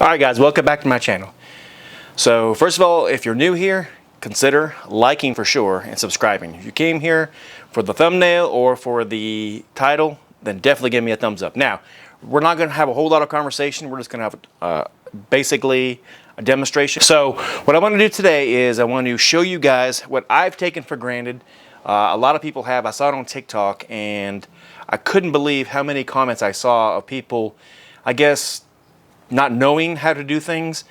Alright guys, welcome back to my channel. So first of all, if you're new here, consider liking for sure and subscribing. If you came here for the thumbnail or for the title, then definitely give me a thumbs up. Now, we're not going to have a whole lot of conversation. We're just going to have basically a demonstration. So what I want to do today is I want to show you guys what I've taken for granted. A lot of people have. I saw it on TikTok and I couldn't believe how many comments I saw of people, I guess, not knowing how to do things,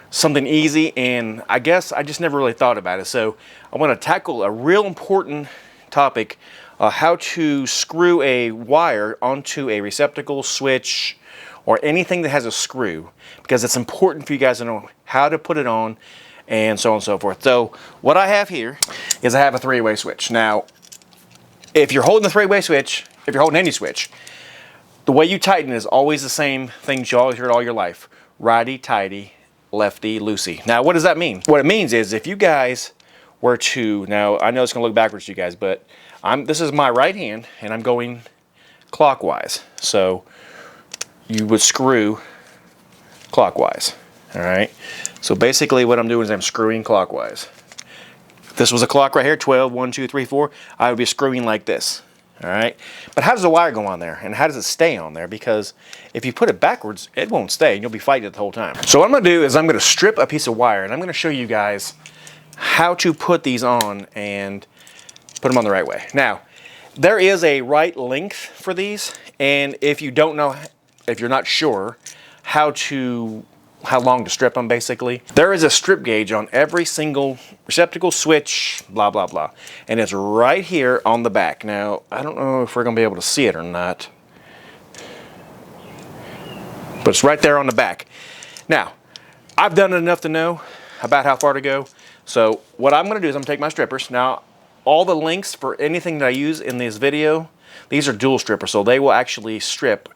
something easy, and I guess I just never really thought about it. So I want to tackle a real important topic, how to screw a wire onto a receptacle, switch, or anything that has a screw, because it's important for you guys to know how to put it on and so on and so forth. So what I have here is I have a three-way switch. Now, if you're holding the three-way switch, if you're holding any switch, the way you tighten is always the same things you always heard all your life. Righty, tighty, lefty, loosey. Now, what does that mean? What it means is if you guys were to, now I know it's gonna look backwards to you guys, but this is my right hand and I'm going clockwise. So you would screw clockwise, all right? So basically what I'm doing is I'm screwing clockwise. If this was a clock right here, 12, 1, 2, 3, 4, I would be screwing like this. All right, but how does the wire go on there and how does it stay on there? Because if you put it backwards, it won't stay and you'll be fighting it the whole time. So what I'm gonna do is I'm gonna strip a piece of wire and I'm gonna show you guys how to put these on and put them on the right way. Now, there is a right length for these, and if you don't know, if you're not sure how long to strip them, basically, there is a strip gauge on every single receptacle, switch, blah, blah, blah. And it's right here on the back. Now, I don't know if we're gonna be able to see it or not, but it's right there on the back. Now, I've done enough to know about how far to go. So what I'm gonna do is I'm gonna take my strippers. Now, all the links for anything that I use in this video, these are dual strippers, so they will actually strip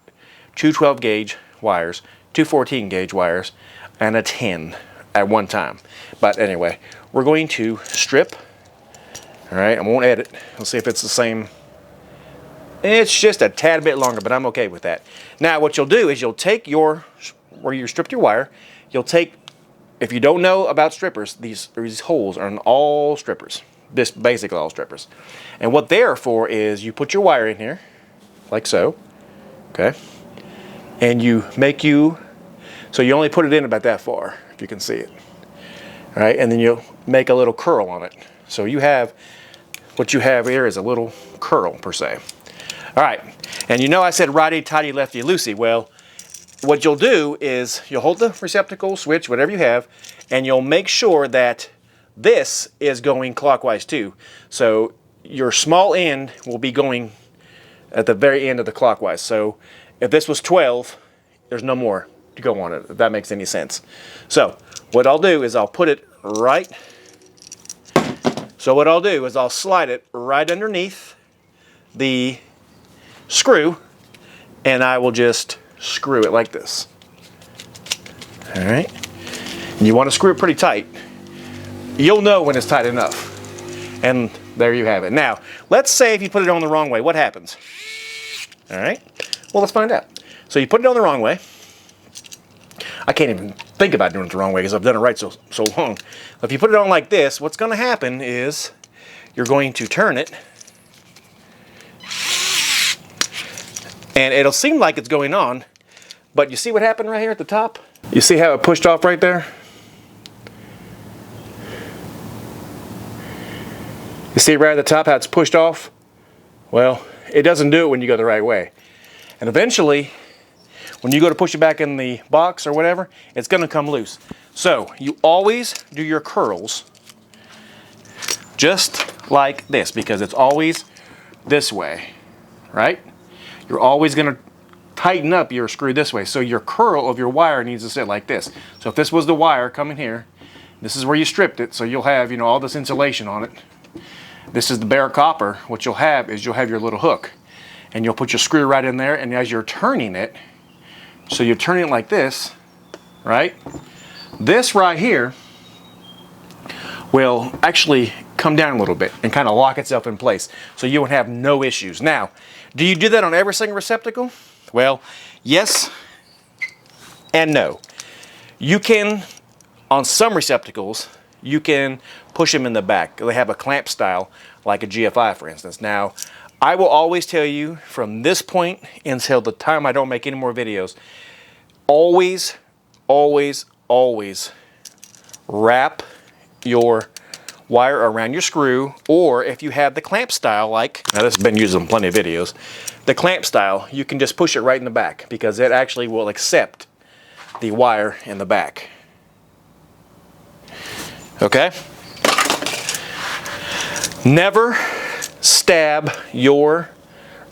two 12 gauge wires, two 14 gauge wires, and a 10 at one time. But anyway, we're going to strip. All right, I won't edit. We'll see if it's the same. It's just a tad bit longer, but I'm okay with that. Now, what you'll do is you'll take where you stripped your wire, you'll take, if you don't know about strippers, these holes are in all strippers. This basically all strippers. And what they're for is you put your wire in here, like so, okay? And so you only put it in about that far, if you can see it. All right, and then you'll make a little curl on it. So what you have here is a little curl, per se. All right, and you know I said righty, tighty, lefty, loosey. Well, what you'll do is you'll hold the receptacle, switch, whatever you have, and you'll make sure that this is going clockwise too. So your small end will be going at the very end of the clockwise. So if this was 12, there's no more to go on it, if that makes any sense. So what I'll do is I'll put it right. So what I'll do is I'll slide it right underneath the screw and I will just screw it like this. All right. And you want to screw it pretty tight. You'll know when it's tight enough. And there you have it. Now, let's say if you put it on the wrong way, what happens? All right. Well, let's find out. So you put it on the wrong way. I can't even think about doing it the wrong way because I've done it right so long. If you put it on like this, what's going to happen is you're going to turn it and it'll seem like it's going on, but you see what happened right here at the top? You see how it pushed off right there? You see right at the top how it's pushed off? Well, it doesn't do it when you go the right way. And eventually, when you go to push it back in the box or whatever, it's going to come loose. So you always do your curls just like this because it's always this way, right? You're always going to tighten up your screw this way. So your curl of your wire needs to sit like this. So if this was the wire coming here, this is where you stripped it. So you'll have, all this insulation on it. This is the bare copper. What you'll have is you'll have your little hook. And you'll put your screw right in there, and as you're turning it, so you're turning it like this, right? This right here will actually come down a little bit and kind of lock itself in place, so you would have no issues. Now, do you do that on every single receptacle? Well, yes and no. You can, on some receptacles, you can push them in the back. They have a clamp style, like a GFI, for instance. Now, I will always tell you from this point until the time I don't make any more videos, always, always, always wrap your wire around your screw, or if you have the clamp style, like, now this has been used in plenty of videos, the clamp style, you can just push it right in the back because it actually will accept the wire in the back. Okay? Never stab your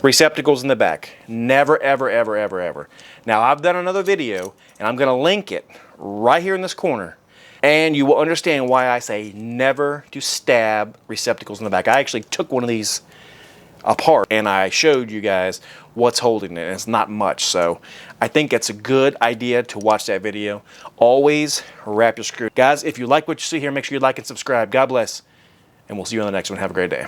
receptacles in the back. Never, ever, ever, ever, ever. Now, I've done another video, and I'm going to link it right here in this corner, and you will understand why I say never to stab receptacles in the back. I actually took one of these apart, and I showed you guys what's holding it, and it's not much. So I think it's a good idea to watch that video. Always wrap your screw. Guys, if you like what you see here, make sure you like and subscribe. God bless, and we'll see you on the next one. Have a great day.